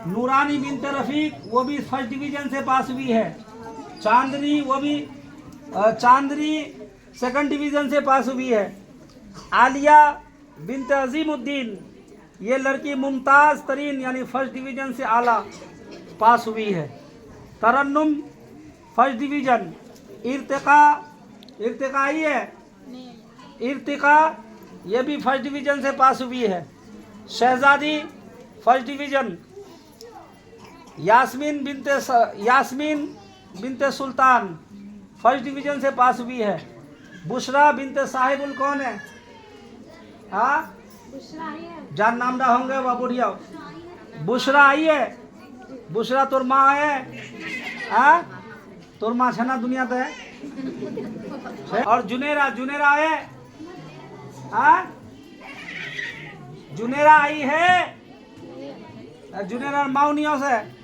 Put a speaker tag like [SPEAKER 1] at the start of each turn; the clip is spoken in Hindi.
[SPEAKER 1] नूरानी बिनते रफीक, वो भी फर्स्ट डिवीजन से पास हुई है। चांदनी, वो भी चांदनी सेकंड डिवीजन से पास हुई है। आलिया बिनते अजीमुद्दीन, ये लड़की मुमताज़ तरीन यानी फर्स्ट डिवीजन से आला पास हुई है। तरन्नुम फर्स्ट डिवीजन। इर्तिका आई है, इर्तिका ये भी फर्स्ट डिवीजन से पास हुई है। शहजादी फर्स्ट डिवीजन। यास्मीन बिनते सुल्तान फर्स्ट डिवीजन से पास हुई है। बुशरा बिनते साहिबुल कौन है? हाँ, जान नाम रहा होंगे वह बुढ़िया। बुशरा आई है, बुशरा तोर माँ है। हाँ, तोर माँ छना दुनिया तो है। और जुनेरा है। हाँ, जुनेरा आई है। जुनेरा माउनियों से